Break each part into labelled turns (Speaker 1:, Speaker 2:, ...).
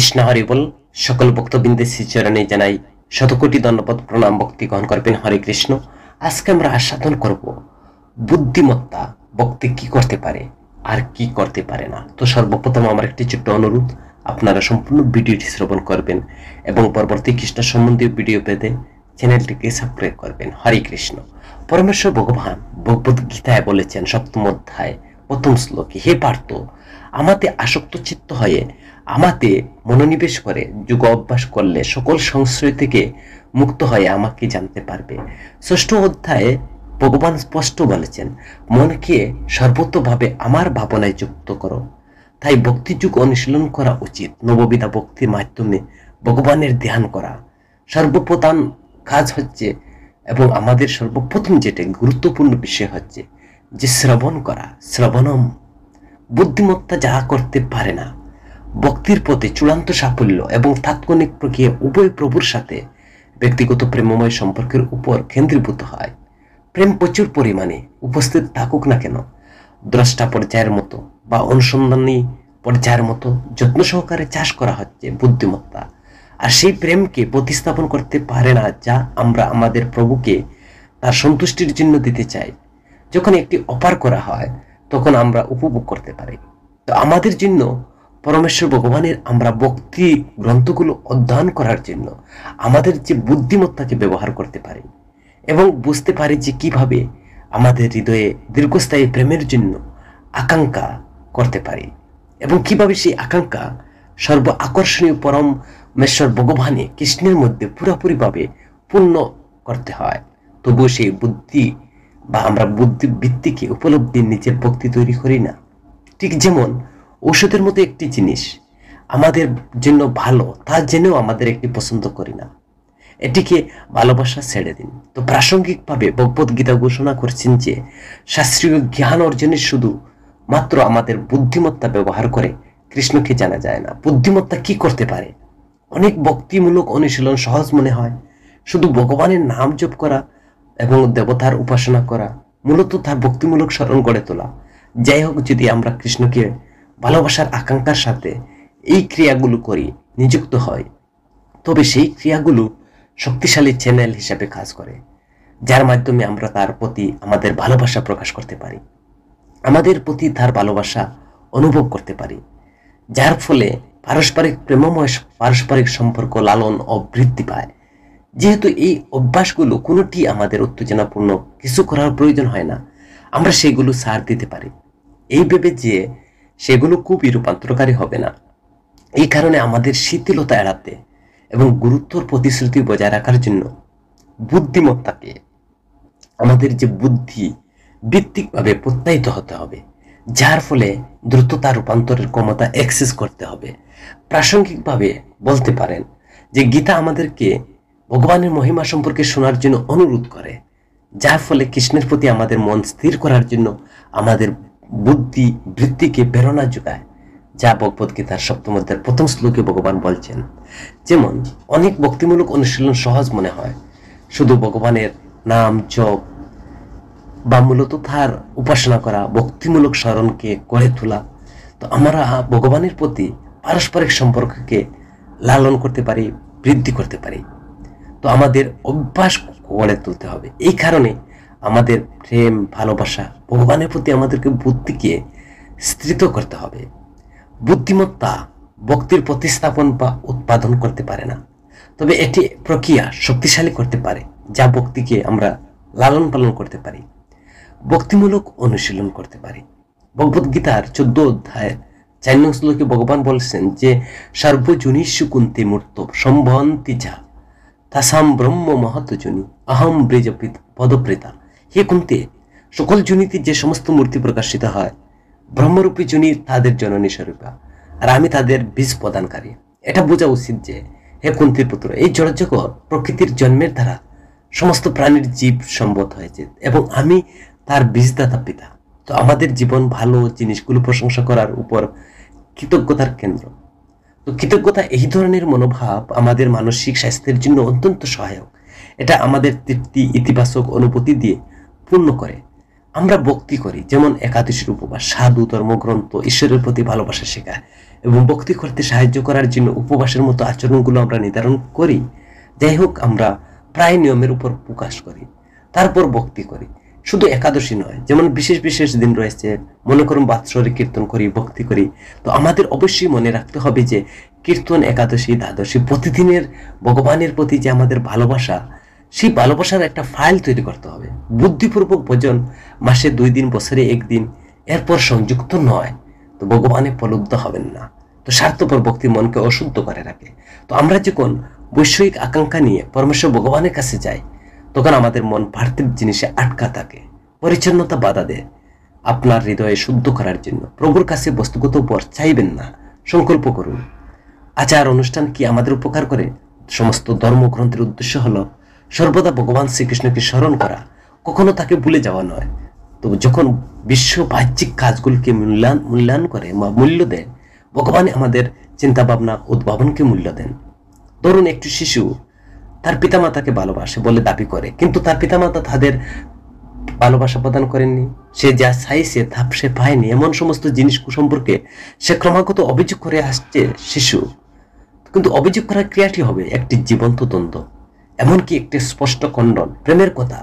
Speaker 1: কৃষ্ণ হরি বল। সকল ভক্তবৃন্দের শ্রীচরণে জানাই শতকোটি দণ্ডপদ প্রণাম, ভক্তি গ্রহণ করবেন। হরে কৃষ্ণ। আজকে আমরা আস্বাদন করব বুদ্ধিমত্তা ভক্তি কি করতে পারে আর কি করতে পারে না। তো সর্বপ্রথম আমার একটি ছোট্ট অনুরোধ, আপনারা সম্পূর্ণ ভিডিওটি শ্রবণ করবেন এবং পরবর্তী কৃষ্ণ সম্বন্ধীয় ভিডিও পেতে চ্যানেলটিকে সাবস্ক্রাইব করবেন। হরে কৃষ্ণ। পরমেশ্বর ভগবান ভগবদ গীতায় বলেছেন 7ম অধ্যায় 1ম শ্লোকে, হে পার্থ, আমাতে আসক্ত চিত্ত হয়ে আমাতে মনোনিবেশ করে যোগ অভ্যাস করলে সকল সংশয় থেকে মুক্ত হয়ে আমাকে জানতে পারবে। 6ষ্ঠ অধ্যায়ে ভগবান স্পষ্ট বলেছেন, মনকে সর্বতভাবে আমার ভাবনায় যুক্ত করো। তাই ভক্তিযুগ অনুশীলন করা উচিত। নববিধা ভক্তির মাধ্যমে ভগবানের ধ্যান করা সর্বপ্রধান কাজ হচ্ছে, এবং আমাদের সর্বপ্রথম যেটা গুরুত্বপূর্ণ বিষয় হচ্ছে যে শ্রবণ করা। শ্রবণম বুদ্ধিমত্তা যা করতে পারে না। ভক্তির পথে চূড়ান্ত সাফল্য এবং তাৎক্ষণিক প্রক্রিয়া উভয় প্রভুর সাথে ব্যক্তিগত প্রেমময় সম্পর্কের উপর কেন্দ্রীভূত হয়। প্রেম প্রচুর পরিমাণে উপস্থিত থাকুক না কেন, দ্রষ্টা পর্যায়ের মতো বা অনুসন্ধানী পর্যায়ের মতো যত্ন সহকারে চাষ করা হচ্ছে বুদ্ধিমত্তা। আর সেই প্রেমকে প্রতিস্থাপন করতে পারে না যা আমরা আমাদের প্রভুকে তার সন্তুষ্টির জন্য দিতে চাই। যখন একটি অপার করা হয় তখন আমরা উপভোগ করতে পারি। তো আমাদের জন্য পরমেশ্বর ভগবানের আমরা ভক্তি গ্রন্থগুলো অধ্যয়ন করার জন্য আমাদের যে বুদ্ধিমত্তাকে ব্যবহার করতে পারি এবং বুঝতে পারি যে কিভাবে আমাদের হৃদয়ে দীর্ঘস্থায়ী প্রেমের জন্য আকাঙ্ক্ষা করতে পারি এবং কিভাবে সেই আকাঙ্ক্ষা সর্ব আকর্ষণীয় পরমেশ্বর ভগবানে কৃষ্ণের মধ্যে পুরোপুরিভাবে পূর্ণ করতে হয়। তবুও সেই বুদ্ধি বা আমরা বুদ্ধি ভিত্তিকে উপলব্ধির নিজের ভক্তি তৈরি করি না। ঠিক যেমন ঔষধের মতো একটি জিনিস আমাদের জন্য ভালো তা জেনেও আমাদের একটি পছন্দ করি না, এটিকে ভালোবাসা ছেড়ে দিন। তো প্রাসঙ্গিকভাবে ভগবদ গীতা ঘোষণা করছেন যে শাস্ত্রীয় জ্ঞান অর্জনের শুধু মাত্র আমাদের বুদ্ধিমত্তা ব্যবহার করে কৃষ্ণকে জানা যায় না। বুদ্ধিমত্তা কি করতে পারে? অনেক ভক্তিমূলক অনুশীলন সহজ মনে হয়। শুধু ভগবানের নাম জপ করা এবং দেবতার উপাসনা করা, মূলত তার ভক্তিমূলক স্মরণ গড়ে তোলা। যাই হোক, যদি আমরা কৃষ্ণকে ভালোবাসার আকাঙ্ক্ষার সাথে এই ক্রিয়াগুলো করি, নিযুক্ত হয়, তবে সেই ক্রিয়াগুলো শক্তিশালী চ্যানেল হিসাবে কাজ করে, যার মাধ্যমে আমরা তার প্রতি আমাদের ভালোবাসা প্রকাশ করতে পারি, আমাদের প্রতি তার ভালোবাসা অনুভব করতে পারি, যার ফলে পারস্পরিক প্রেমময় পারস্পরিক সম্পর্ক লালন ও বৃদ্ধি পায়। যেহেতু এই অভ্যাসগুলো কোনোটি আমাদের উত্তেজনাপূর্ণ কিছু করার প্রয়োজন হয় না, আমরা সেগুলো ছাড় দিতে পারি এই ভেবে যে সেগুলো খুবই রূপান্তরকারী হবে না। এই কারণে আমাদের শিথিলতা এড়াতে এবং গুরুত্বর প্রতিশ্রুতি বজায় রাখার জন্য বুদ্ধিমত্তাকে আমাদের যে বুদ্ধি ভিত্তিকভাবে প্রত্যায়িত হতে হবে, যার ফলে দ্রুততা রূপান্তরের ক্ষমতা অ্যাক্সেস করতে হবে। প্রাসঙ্গিকভাবে বলতে পারেন যে গীতা আমাদেরকে ভগবানের মহিমা সম্পর্কে শোনার জন্য অনুরোধ করে, যার ফলে কৃষ্ণের প্রতি আমাদের মন স্থির করার জন্য আমাদের বুদ্ধি বৃত্তিকে প্রেরণা যোগায়, যা ভগবদ গীতার 7ম অধ্যায়ের 1ম শ্লোকে ভগবান বলছেন। যেমন অনেক ভক্তিমূলক অনুশীলন সহজ মনে হয়, শুধু ভগবানের নাম জপ বা মূলত তার উপাসনা করা, ভক্তিমূলক স্মরণকে গড়ে তোলা। তো আমরা ভগবানের প্রতি পারস্পরিক সম্পর্ককে লালন করতে পারি, বৃদ্ধি করতে পারি। তো আমাদের অভ্যাস গড়ে তুলতে হবে। এই কারণে আমাদের প্রেম ভালোবাসা ভগবানের প্রতি আমাদেরকে বুদ্ধিকে স্থিত করতে হবে। বুদ্ধিমত্তা ভক্তির প্রতিস্থাপন বা উৎপাদন করতে পারে না, তবে এটি প্রক্রিয়া শক্তিশালী করতে পারে, যা ভক্তিকে আমরা লালন পালন করতে পারি, ভক্তিমূলক অনুশীলন করতে পারি। ভগবদ গীতার 14 অধ্যায়ের 4 নং শ্লোকে ভগবান বলছেন যে সর্বজনীষু কুন্তি মূর্ত সম্ভন্তি যা তাসাম ব্রহ্ম মহৎজনী অহম ব্রজ পদপ্রেতা। হে কুন্তি, সকল জনিতে যে সমস্ত মূর্তি প্রকাশিত হয়, ব্রহ্মরূপী জনী তাদের জননী স্বরূপা, আর আমি তাদের বীজ প্রদানকারী। এটা বোঝা উচিত যে হে কুন্তির পুত্র, এই জড়জগৎ প্রকৃতির জন্মের দ্বারা সমস্ত প্রাণীর জীব সম্ভব হয়েছে এবং আমি তার বীজদাতা পিতা। তো আমাদের জীবন ভালো জিনিসগুলো প্রশংসা করার উপর কৃতজ্ঞতার কেন্দ্র। তো কৃতজ্ঞতা এই ধরনের মনোভাব আমাদের মানসিক স্বাস্থ্যের জন্য অত্যন্ত সহায়ক। এটা আমাদের তৃপ্তি ইতিবাচক অনুভূতি দিয়ে পূর্ণ করে। আমরা ভক্তি করি, যেমন একাদশীর উপবাস, সাধু ধর্মগ্রন্থ, ঈশ্বরের প্রতি ভালোবাসা শেখায় এবং ভক্তি করতে সাহায্য করার জন্য উপবাসের মতো আচরণগুলো আমরা নির্ধারণ করি। যাই হোক, আমরা প্রায় নিয়মের উপর প্রকাশ করি, তারপর ভক্তি করি। শুধু একাদশী নয়, যেমন বিশেষ বিশেষ দিন রয়েছে, মনে করুন বাৎসরিক কীর্তন করি, ভক্তি করি। তো আমাদের অবশ্যই মনে রাখতে হবে যে কীর্তন, একাদশী, দ্বাদশী, প্রতিদিনের ভগবানের প্রতি যে আমাদের ভালোবাসা, সেই ভালোবাসার একটা ফাইল তৈরি করতে হবে। বুদ্ধিপূর্বক ভোজন মাসে 2 দিন, বছরে 1 দিন, এরপর সংযুক্ত নয়, তো ভগবানে প্রলুব্ধ হবেন না। তো স্বার্থপর ভক্তি মনকে অশুদ্ধ করে রাখে। তো আমরা যখন বৈষয়িক আকাঙ্ক্ষা নিয়ে পরমেশ্বর ভগবানের কাছে যাই, তখন আমাদের মন পার্থিব জিনিসে আটকা থাকে। পরিচ্ছন্নতা বাধা দেয়। আপনার হৃদয়ে শুদ্ধ করার জন্য প্রভুর কাছে বস্তুগত বর চাইবেন না, সংকল্প করুন। আচার অনুষ্ঠান কি আমাদের উপকার করে? সমস্ত ধর্মগ্রন্থের উদ্দেশ্য হলো সর্বদা ভগবান শ্রীকৃষ্ণকে স্মরণ করা, কখনো তাকে ভুলে যাওয়া নয়। তো যখন বিশ্ব বাহ্যিক কাজগুলোকে মূল্যায়ন করে বা মূল্য দেয়, ভগবান আমাদের চিন্তা ভাবনা, উদ্ভাবনকে মূল্য দেন। ধরুন, একটি শিশু তার পিতামাতাকে ভালোবাসে বলে দাবি করে, কিন্তু তার পিতামাতা তাদের ভালোবাসা প্রদান করেননি, সে যা চাইছে তা সে পায়নি, এমন সমস্ত জিনিস সম্পর্কে সে ক্রমাগত অভিযোগ করে আসছে শিশু। কিন্তু অভিযোগ করার ক্রিয়াটি হবে একটি জীবন্ত দ্বন্দ্ব, এমনকি একটি স্পষ্ট খণ্ডন প্রেমের কথা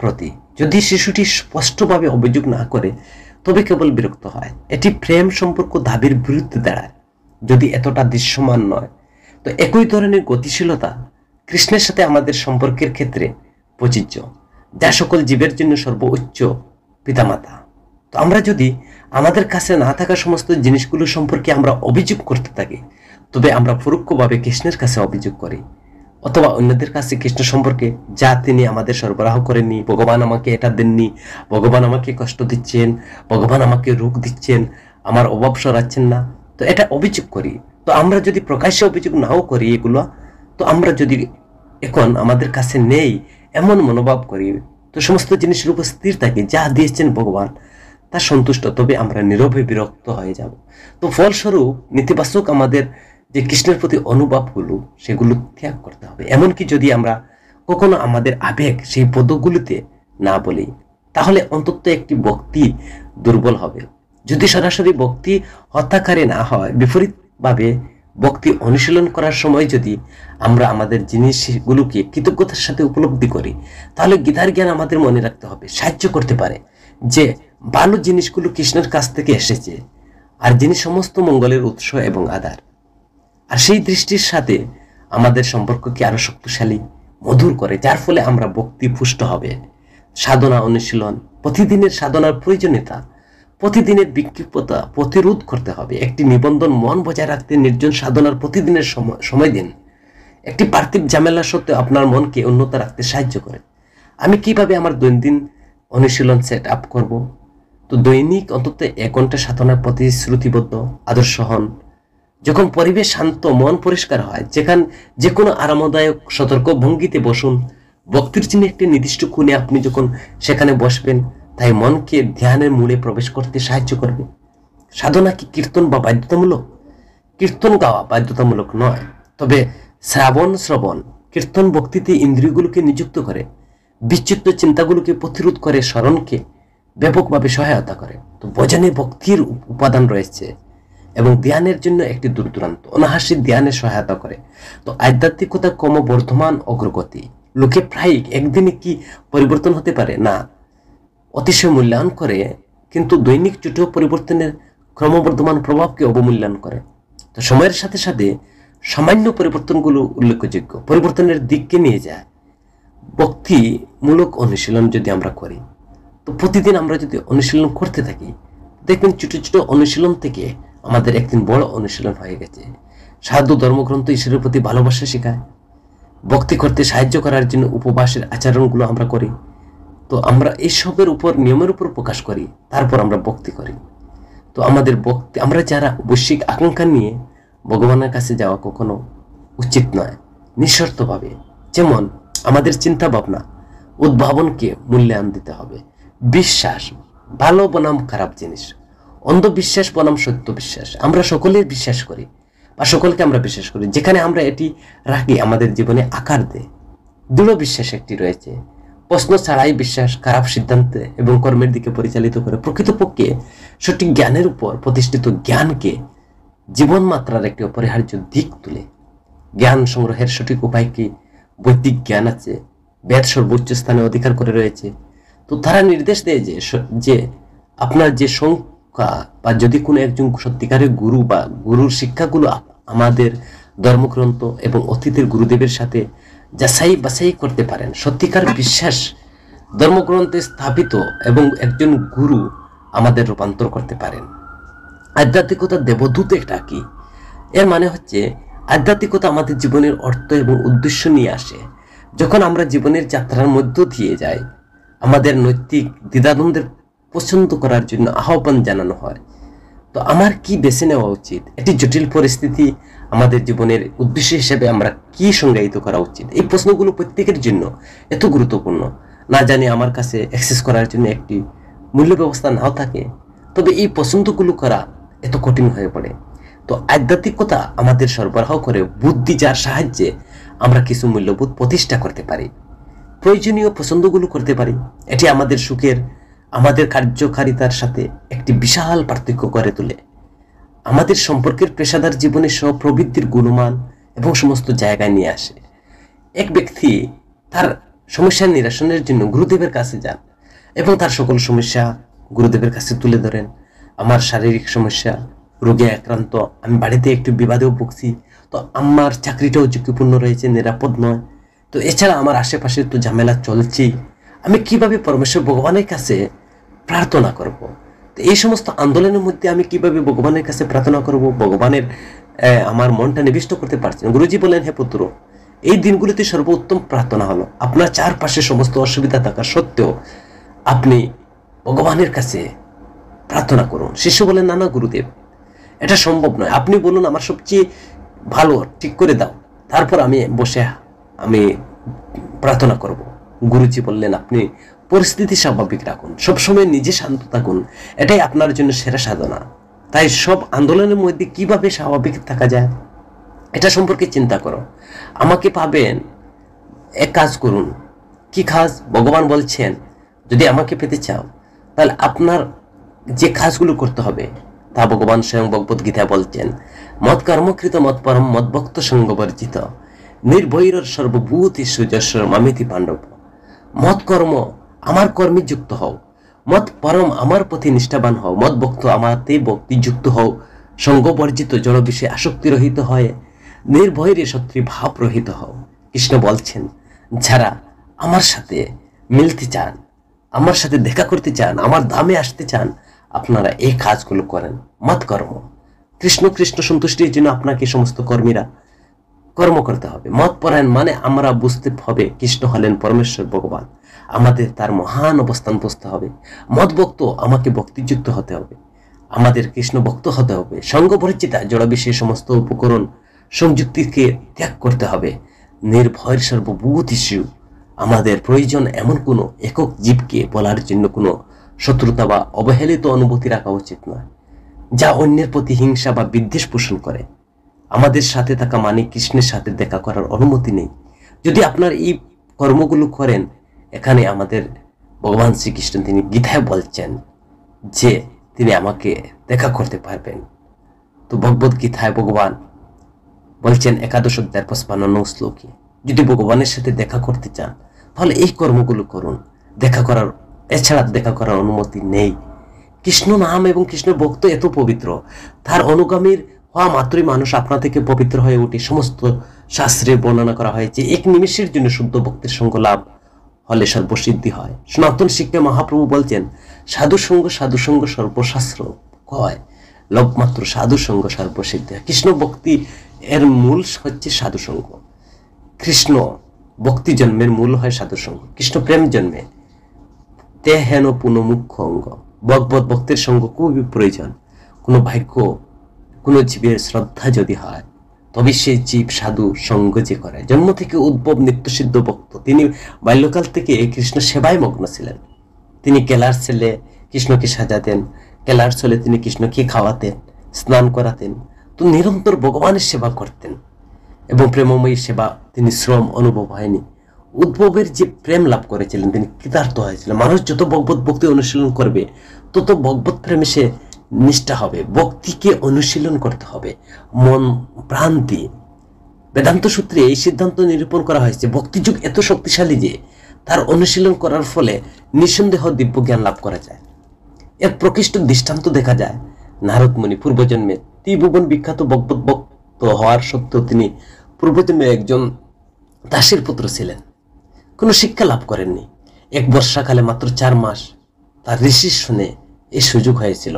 Speaker 1: প্রতি। যদি শিশুটি স্পষ্টভাবে অভিযোগ না করে, তবে কেবল বিরক্ত হয়। এটি প্রেম সম্পর্ক দাবির বিরুদ্ধে দাঁড়ায়, যদি এতটা দৃশ্যমান নয়। তো একই ধরনের গতিশীলতা কৃষ্ণের সাথে আমাদের সম্পর্কের ক্ষেত্রে প্রযোজ্য, যা সকল জীবের জন্য সর্বোচ্চ পিতামাতা। তো আমরা যদি আমাদের কাছে না থাকা সমস্ত জিনিসগুলো সম্পর্কে আমরা অভিযোগ করতে থাকি, তবে আমরা পরোক্ষভাবে কৃষ্ণের কাছে অভিযোগ করি, অথবা অন্যদের কাছে কৃষ্ণ সম্পর্কে, যা তিনি আমাদের সরবরাহ করেননি। ভগবান আমাকে এটা দেননি, ভগবান আমাকে কষ্ট দিচ্ছেন, ভগবান আমাকে রোগ দিচ্ছেন, আমার অভাব সরাচ্ছেন না, তো এটা অভিযোগ করি। তো আমরা যদি প্রকাশ্যে অভিযোগ নাও করি এগুলো, তো আমরা যদি এখন আমাদের কাছে নেই এমন মনোভাব করি, তো সমস্ত জিনিসের উপর স্থির থাকি, যা দিয়েছেন ভগবান তা সন্তুষ্ট, তবে আমরা নীরবে বিরক্ত হয়ে যাব। তো ফলস্বরূপ নেতিবাচক আমাদের যে কৃষ্ণের প্রতি অনুভবগুলো, সেগুলো ত্যাগ করতে হবে। এমনকি যদি আমরা কখনো আমাদের আবেগ সেই পদগুলিতে না বলি, তাহলে অন্তত একটি ভক্তি দুর্বল হবে। যদি সরাসরি ভক্তি হত্যাকারী না হয়, বিপরীতভাবে ভক্তি অনুশীলন করার সময় যদি আমরা আমাদের জিনিসগুলোকে কৃতজ্ঞতার সাথে উপলব্ধি করি, তাহলে গীতার জ্ঞান আমাদের মনে রাখতে হবে, সাহায্য করতে পারে যে ভালো জিনিসগুলো কৃষ্ণের কাছ থেকে এসেছে, আর যিনি সমস্ত মঙ্গলের উৎস এবং আধার। আর সেই দৃষ্টির সাথে আমাদের সম্পর্ককে আরো শক্তিশালী, মধুর করে, যার ফলে আমরা ভক্তি পুষ্ট হবে। সাধনা অনুশীলন, প্রতিদিনের সাধনার প্রয়োজনীয়তা, প্রতিদিনের বিক্ষিপ্ততা প্রতিরোধ করতে হবে। একটি নিবন্ধন মন বজায় রাখতে নির্জন সাধনার প্রতিদিনের সময় দিন। একটি পার্থিব ঝামেলা সত্ত্বেও আপনার মনকে উন্নত রাখতে সাহায্য করে। আমি কিভাবে আমার দৈনন্দিন অনুশীলন সেট আপ করব? তো দৈনিক অন্তত 1 ঘন্টা সাধনার প্রতিশ্রুতিবদ্ধ আদর্শ হন। যখন পরিবেশ শান্ত, মন পরিষ্কার হয়, যে কোনো আরামদায়ক সতর্ক ভঙ্গিতে বসুন। ভক্তির জন্য একটি নির্দিষ্ট কোণে আপনি যখন সেখানে বসবেন, তাই মনকে ধ্যানের মূলে প্রবেশ করতে সাহায্য করবে। সাধনা কি কীর্তন বা বাধ্যতামূলক? কীর্তন গাওয়া বাধ্যতামূলক নয়, তবে শ্রবণ কীর্তন ভক্তিতে ইন্দ্রিয়গুলোকে নিযুক্ত করে, বিচ্ছিন্ন চিন্তাগুলোকে প্রতিরোধ করে, স্মরণকে ব্যাপকভাবে সহায়তা করে। তো ভজনে ভক্তির উপাদান রয়েছে এবং ধ্যানের জন্য একটি দূরদূরান্ত অনাহাসিক ধ্যানের সহায়তা করে। তো আধ্যাত্মিকতা ক্রমবর্ধমান অগ্রগতি। লোকে প্রায় একদিনে কি পরিবর্তন হতে পারে না, অতিশয় মূল্যায়ন করে, কিন্তু দৈনিক ছোট পরিবর্তনের ক্রমবর্ধমান প্রভাবকে অবমূল্যায়ন করে। তো সময়ের সাথে সাথে সামান্য পরিবর্তনগুলো উল্লেখযোগ্য পরিবর্তনের দিককে নিয়ে যায়। ভক্তিমূলক অনুশীলন যদি আমরা করি, তো প্রতিদিন আমরা যদি অনুশীলন করতে থাকি, দেখবেন ছোট ছোট অনুশীলন থেকে আমাদের একদিন বড় অনুশীলন হয়ে গেছে। সাধু ধর্মগ্রন্থ ঈশ্বরের প্রতি ভালোবাসা শেখায়। ভক্তি করতে সাহায্য করার জন্য উপবাসের আচরণগুলো আমরা করি। তো আমরা এইসবের উপর, নিয়মের উপর প্রকাশ করি, তারপর আমরা ভক্তি করি। তো আমাদের ভক্তি, আমরা যারা বৈশ্বিক আকাঙ্ক্ষা নিয়ে ভগবানের কাছে যাওয়া কখনো উচিত নয়, নিঃশর্তভাবে। যেমন আমাদের চিন্তা ভাবনা, উদ্ভাবনকে মূল্যায়ন দিতে হবে। বিশ্বাস, ভালো বনাম খারাপ জিনিস, অন্ধবিশ্বাস বনাম সত্য বিশ্বাস। আমরা সকলের বিশ্বাস করি বা সকলকে আমরা বিশ্বাস করি, যেখানে আমরা এটি রাখি আমাদের জীবনে আকার দেয়। দৃঢ় বিশ্বাস একটি রয়েছে, প্রশ্ন ছাড়াই বিশ্বাস খারাপ সিদ্ধান্তে এবং কর্মের দিকে পরিচালিত করে। প্রকৃতপক্ষে সঠিক জ্ঞানের উপর প্রতিষ্ঠিত জ্ঞানকে জীবন মাত্রার একটি অপরিহার্য দিক তুলে। জ্ঞান সংগ্রহের সঠিক উপায় কি? বৈদিক জ্ঞান আছে, বেদ সর্বোচ্চ স্থানে অধিকার করে রয়েছে। তো তারা নির্দেশ দেয় যে আপনার যে সংখ্যা বা যদি কোনো একজন সত্যিকারের গুরু বা গুরুর শিক্ষাগুলো আমাদের ধর্মগ্রন্থ এবং অতীতের গুরুদেবের সাথে যাচাই বাছাই করতে পারেন, সত্যিকার বিশ্বাস ধর্মগ্রন্থে স্থাপিত এবং একজন গুরু আমাদের রূপান্তর করতে পারেন। আধ্যাত্মিকতার দেবদূত এটা কি? এর মানে হচ্ছে আধ্যাত্মিকতা আমাদের জীবনের অর্থ এবং উদ্দেশ্য নিয়ে আসে। যখন আমরা জীবনের যাত্রার মধ্য দিয়ে যাই, আমাদের নৈতিক দ্বিধাদ্বন্দ্বের পছন্দ করার জন্য আহ্বান জানানো হয়। তো আমার কি বেছে নেওয়া উচিত? এটি জটিল পরিস্থিতি আমাদের জীবনের উদ্দেশ্য হিসেবে আমরা কি সংজ্ঞায়িত করা উচিত? এই প্রশ্নগুলো প্রত্যেকের জন্য এত গুরুত্বপূর্ণ। না জানি আমার কাছে অ্যাক্সেস করার জন্য একটি মূল্য ব্যবস্থা নাও থাকে, তবে এই পছন্দগুলো করা এত কঠিন হয়ে পড়ে। তো আধ্যাত্মিকতা আমাদের সরবরাহ করে বুদ্ধি, যার সাহায্যে আমরা কিছু মূল্যবোধ প্রতিষ্ঠা করতে পারি, প্রয়োজনীয় পছন্দগুলো করতে পারি। এটি আমাদের সুখের, আমাদের কার্যকারিতার সাথে একটি বিশাল পার্থক্য করে তোলে। আমাদের সম্পর্কের পেশাদার জীবনে সহ প্রবৃত্তির গুণমান এবং সমস্ত জায়গায় নিয়ে আসে। এক ব্যক্তি তার সমস্যার নিরসনের জন্য গুরুদেবের কাছে যান এবং তার সকল সমস্যা গুরুদেবের কাছে তুলে ধরেন। আমার শারীরিক সমস্যা, রোগে আক্রান্ত, আমি বাড়িতে একটু বিবাদেও ভুগছি, তো আমার চাকরিটাও ঝুঁকিপূর্ণ রয়েছে, নিরাপদ নয়, তো এছাড়া আমার আশেপাশে তো ঝামেলা চলছেই, আমি কিভাবে পরমেশ্বর ভগবানের কাছে প্রার্থনা করব? তো এই সমস্ত আন্দোলনের মধ্যে আমি কিভাবে ভগবানের কাছে প্রার্থনা করব? ভগবানের আমার মনটা নিবিষ্ট করতে পারছি না। গুরুজি বলেন, হে পুত্র, এই দিনগুলিতে সর্বোত্তম প্রার্থনা হলো আপনার চারপাশে সমস্ত অসুবিধা থাকা সত্ত্বেও আপনি ভগবানের কাছে প্রার্থনা করুন। শিষ্য বলেন, না না গুরুদেব, এটা সম্ভব নয়, আপনি বলুন আমার সবচেয়ে ভালো ঠিক করে দাও, তারপর আমি বসে আমি প্রার্থনা করব। গুরুজি বললেন, আপনি পরিস্থিতি স্বাভাবিক রাখুন, সবসময় নিজে শান্ত থাকুন, এটাই আপনার জন্য সেরা সাধনা। তাই সব আন্দোলনের মধ্যে কিভাবে স্বাভাবিক থাকা যায় এটা সম্পর্কে চিন্তা করো। আমাকে পাবেন, এক কাজ করুন। কি কাজ? ভগবান বলছেন, যদি আমাকে পেতে চাও তাহলে আপনার যে কাজগুলো করতে হবে তা ভগবান স্বয়ং ভগবত গীতা বলছেন, মত কর্মকৃত মত পরম মত ভক্ত সঙ্গবর্জিত নির্ভৈর সর্বভূতি সুযশ্বর মামিতি পাণ্ডব। মত কর্ম, আমার কর্মে যুক্ত হও। মত পরম, আমার প্রতি নিষ্ঠাবান হও। মত ভক্ত, আমাতে ভক্তি যুক্ত হও। সঙ্গবর্জিত, জড় বিষয়ে আসক্তি রহিত হয়ে নির্ভয়ে শত্রু ভাব রহিত হও। কৃষ্ণ বলছেন, যারা আমার সাথে মিলতে চান, আমার সাথে দেখা করতে চান, আমার ধামে আসতে চান, আপনারা এই কাজগুলো করেন। মত কর্ম, কৃষ্ণ কৃষ্ণ সন্তুষ্টির জন্য আপনাকে সমস্ত কর্মীরা কর্ম করতে হবে। মত পরায়ণ মানে আমরা বুঝতে হবে কৃষ্ণ হলেন পরমেশ্বর ভগবান, আমাদের তার মহান অবস্থান বুঝতে হবে। মত ভক্ত, আমাকে ভক্তিযুক্ত হতে হবে, আমাদের কৃষ্ণ ভক্ত হতে হবে। সঙ্গপরিচিতা, জড় বিষয়ে সমস্ত উপকরণ সংযুক্তিকে ত্যাগ করতে হবে। নির্ভয়ের সর্বভূত ইস্যু, আমাদের প্রয়োজন এমন কোনো একক জীবকে বলার জন্য কোনো শত্রুতা বা অবহেলিত অনুভূতি রাখা উচিত নয়, যা অন্যের প্রতি হিংসা বা বিদ্বেষ পোষণ করে। আমাদের সাথে থাকা মানে কৃষ্ণের সাথে দেখা করার অনুমতি নেই। যদি আপনার এই কর্মগুলো করেন, এখানে আমাদের ভগবান শ্রীকৃষ্ণ তিনি গীতায় বলছেন যে তিনি আমাকে দেখা করতে পারবেন। তো ভগবত গীতায় ভগবান বলছেন 11 অধ্যায় 55 শ্লোকে, যদি ভগবানের সাথে দেখা করতে চান তাহলে এই কর্মগুলো করুন। এছাড়া দেখা করার অনুমতি নেই। কৃষ্ণ নাম এবং কৃষ্ণ ভক্ত এত পবিত্র, তার অনুগামীর হওয়া মাত্রই মানুষ আপনা থেকে পবিত্র হয়ে ওঠে। সমস্ত শাস্ত্রে বর্ণনা করা হয়েছে এক নিমেষের জন্য শুদ্ধ ভক্তের সঙ্গ লাভ হলে সর্বসিদ্ধি হয়। সনাতন শিক্ষা মহাপ্রভু বলছেন, সাধু সঙ্গ সর্বশাস্ত্র কয়, লবমাত্র সাধু সঙ্গ সর্বসিদ্ধি হয়। কৃষ্ণ ভক্তি এর মূল হচ্ছে সাধু সঙ্গ। কৃষ্ণ ভক্তি জন্মের মূল হয় সাধু সঙ্গ। কৃষ্ণ প্রেম জন্মে তে হেন পুনঃ মুখ্য অঙ্গ। ভগবত ভক্তের সঙ্গ খুবই প্রয়োজন। কোনো ভাগ্য, কোনো জীবের শ্রদ্ধা যদি হয়, তবে সেই জীব সাধু সঙ্গ যে করে। জন্ম থেকে উদ্ভব নিত্যসিদ্ধ ভক্ত, তিনি বাল্যকাল থেকে কৃষ্ণ সেবায় মগ্ন ছিলেন। তিনি কেলার ছেলে কৃষ্ণকে সাজাতেন, কেলার ছেলে তিনি কৃষ্ণকে খাওয়াতেন, স্নান করাতেন, তো নিরন্তর ভগবানের সেবা করতেন এবং প্রেমময়ী সেবা তিনি শ্রম অনুভব হয়নি। উদ্ভবের যে প্রেম লাভ করেছিলেন তিনি কৃতার্থ হয়েছিলেন। মানুষ যত ভগবত ভক্তি অনুশীলন করবে তত ভগবত প্রেমে সে নিষ্ঠা হবে, ভক্তিকে অনুশীলন করতে হবে মন প্রাণ দিয়ে। বেদান্ত সূত্রে এই সিদ্ধান্ত নিরূপণ করা হয়েছে ভক্তিযুগ এত শক্তিশালী যে তার অনুশীলন করার ফলে নিঃসন্দেহ দিব্য জ্ঞান লাভ করা যায়। এর প্রকৃষ্ট দৃষ্টান্ত দেখা যায় নারদ মুনি পূর্বজন্মে ত্রিভুবন বিখ্যাত ভগবত ভক্ত হওয়ার সত্ত্বেও তিনি পূর্বজন্মে একজন দাসীর পুত্র ছিলেন, কোনো শিক্ষা লাভ করেননি। এক বর্ষাকালে মাত্র 4 মাস তার ঋষির শুনে এই সুযোগ হয়েছিল,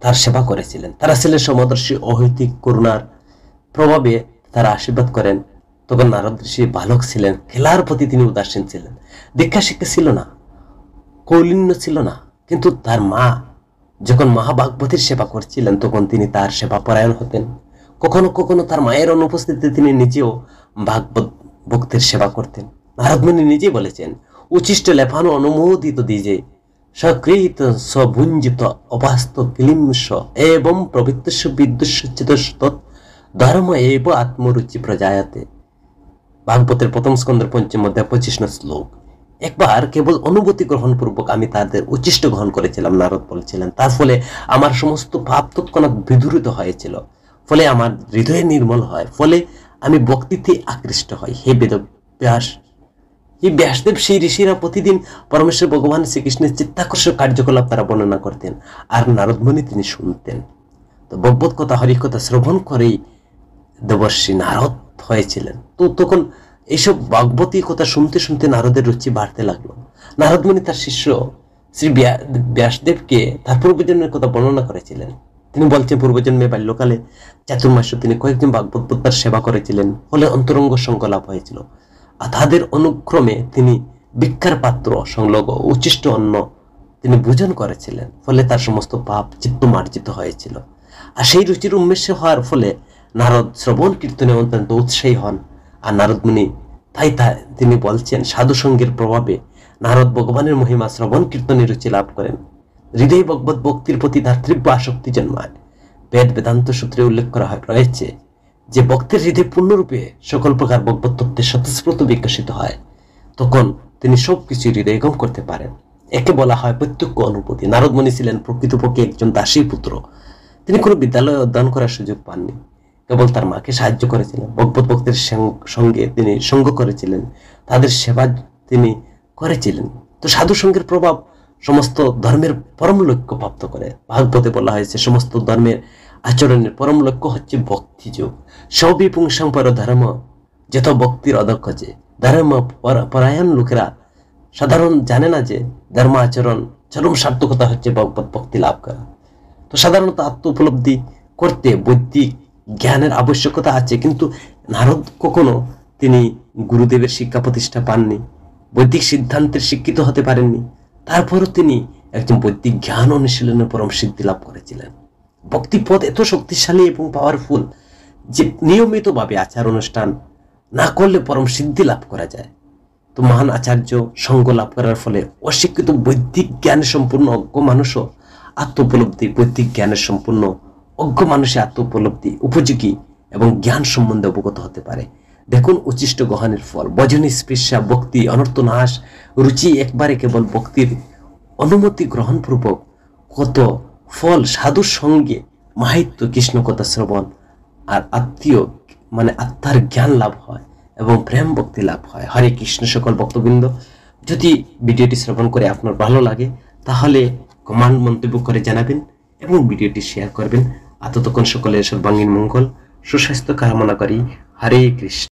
Speaker 1: তার সেবা করেছিলেন। তারা ছিলেন সমদর্শী, অহৈতিক, করুণার প্রভাবে তারা আশীর্বাদ করেন। তখন নারদ ঋষি বালক ছিলেন, খেলার প্রতি তিনি উদাসীন ছিলেন, দীক্ষা শিক্ষা ছিল না, কৌলিন্য ছিল না। কিন্তু তার মা যখন মহাভাগবতীর সেবা করছিলেন তখন তিনি তার সেবা পরায়ণ হতেন। কখনো কখনো তার মায়ের অনুপস্থিতিতে তিনি নিজেও ভাগবত ভক্তের সেবা করতেন। নারদমুনি নিজেই বলেছেন, উচ্ছিষ্ট লেফানো অনুমোদিত দিজে সকৃত সভুঞ্জিত অবাস্ত ক্লিংস এবং প্রবৃত্তস্য বিদ্যুৎ তৎ ধর্ম এব আত্মরুচি প্রজায়তে। ভাগবতের প্রথম স্কন্ধের 5ম অধ্যায় 25 শ্লোক। একবার কেবল অনুভূতি গ্রহণ পূর্বক আমি তাদের উচ্ছিষ্ট গ্রহণ করেছিলাম, নারদ বলছিলেন। তার ফলে আমার সমস্ত পাপ তৎক্ষণাৎ বিদূরিত হয়েছিল, ফলে আমার হৃদয় নির্মল হয়, ফলে আমি ভক্তিতে আকৃষ্ট হই। হে বেদব্যাস, এই ব্যাসদেব সেই ঋষিরা প্রতিদিন পরমেশ্বর ভগবান শ্রীকৃষ্ণের চিত্তাকর্ষক কার্যকলাপ তারা বর্ণনা করতেন, আর নারদমুনি তিনি শুনতেন। তো ভগবত কথা হরিকথা শ্রবণ করেই দেবর্ষী নারদ হয়েছিলেন। তো তখন এইসব ভাগবতী কথা শুনতে শুনতে নারদের রুচি বাড়তে লাগলো। নারদমুনি তার শিষ্য শ্রী ব্যাসদেবকে তার পূর্বজন্মের কথা বর্ণনা করেছিলেন। তিনি বলছেন, পূর্বজন্মে বাল্যকালে চাতুর্মাস্য তিনি কয়েকজন ভাগবত পুত্রের সেবা করেছিলেন, ফলে অন্তরঙ্গ সঙ্গ লাভ হয়েছিল। আর তাদের অনুক্রমে তিনি ভিক্ষার পাত্র সংলগ্ন উচ্ছিষ্ট অন্ন তিনি ভোজন করেছিলেন, ফলে তার সমস্ত পাপ চিত্ত মার্জিত হয়েছিল। আর সেই রুচির উন্মেষ হওয়ার ফলে নারদ শ্রবণ কীর্তনে অত্যন্ত উৎসাহী হন। আর নারদমুনি তাই তিনি বলছেন, সাধু সঙ্গের প্রভাবে নারদ ভগবানের মহিমা শ্রবণ কীর্তনের রুচি লাভ করেন। হৃদয় ভগবত ভক্তির প্রতি তার তীব্র আসক্তি জন্মায়। বেদান্ত সূত্রে উল্লেখ করা রয়েছে যে ভক্তের হৃদয় পূর্ণরূপে সকল প্রকার ভগবত তত্ত্বের স্বতঃস্ফূর্ত বিকশিত হয়, তখন তিনি সবকিছু হৃদয়গম করতে পারেন। একে বলা হয় প্রত্যক্ষ অনুভূতি। নারদমুনি ছিলেন প্রকৃতপক্ষে একজন দাসীর পুত্র। তিনি কোনো বিদ্যালয়ে অধ্যয়ন করার সুযোগ পাননি, কেবল তার মাকে সাহায্য করেছিলেন। ভগবত ভক্তের সঙ্গে তিনি সঙ্গ করেছিলেন, তাদের সেবা তিনি করেছিলেন। তো সাধু সঙ্গের প্রভাব সমস্ত ধর্মের পরম লক্ষ্য প্রাপ্ত করে। ভাগবতে বলা হয়েছে, সমস্ত ধর্মের আচরণের পরম লক্ষ্য হচ্ছে ভক্তি যোগ। সবই পুংসাং পর ধর্ম, যত ভক্তির অদক্ষ যে ধর্ম পরায়ণ লোকেরা সাধারণ জানে না যে ধর্ম আচরণ চরম সার্থকতা হচ্ছে ভগবত ভক্তি লাভ করা। তো সাধারণত আত্ম উপলব্ধি করতে বৈদিক জ্ঞানের আবশ্যকতা আছে, কিন্তু নারদ কখনো তিনি গুরুদেবের শিক্ষা প্রতিষ্ঠা পাননি, বৈদিক সিদ্ধান্তের শিক্ষিত হতে পারেননি। তারপরও তিনি একজন বৈদিক জ্ঞান অনুশীলনের পরম সিদ্ধি লাভ করেছিলেন। ভক্তিপদ এত শক্তিশালী এবং পাওয়ারফুল যে নিয়মিতভাবে আচার অনুষ্ঠান না করলে পরম সিদ্ধি লাভ করা যায়। তো মহান আচার্য সঙ্গ লাভ করার ফলে অশিক্ষিত বৈদিক জ্ঞানের সম্পূর্ণ অজ্ঞ মানুষও আত্ম উপলব্ধি, বৈদিক জ্ঞানের সম্পূর্ণ অজ্ঞ মানুষের আত্ম উপলব্ধি উপযোগী এবং জ্ঞান সম্বন্ধে অবগত হতে পারে। দেখুন উচ্ছিষ্ট গ্রহণের ফল, বজনী স্পৃশা, ভক্তি অনর্থ নাশ, রুচি একবারে কেবল ভক্তির অনুমতি গ্রহণপূর্বক কত ফল, সাধুর সঙ্গে মাহিত্য, কৃষ্ণ কথা শ্রবণ, আর আত্মীয় মানে আত্মার জ্ঞান লাভ হয় এবং প্রেম ভক্তি লাভ হয়। হরে কৃষ্ণ। সকল ভক্তবৃন্দ, যদি ভিডিওটি শ্রবণ করে আপনার ভালো লাগে তাহলে কমেন্ট মন্তব্য করে জানাবেন এবং ভিডিওটি শেয়ার করবেন। ততক্ষণ সকলের সর্বাঙ্গীন মঙ্গল সুস্বাস্থ্য কামনা করি। হরে কৃষ্ণ।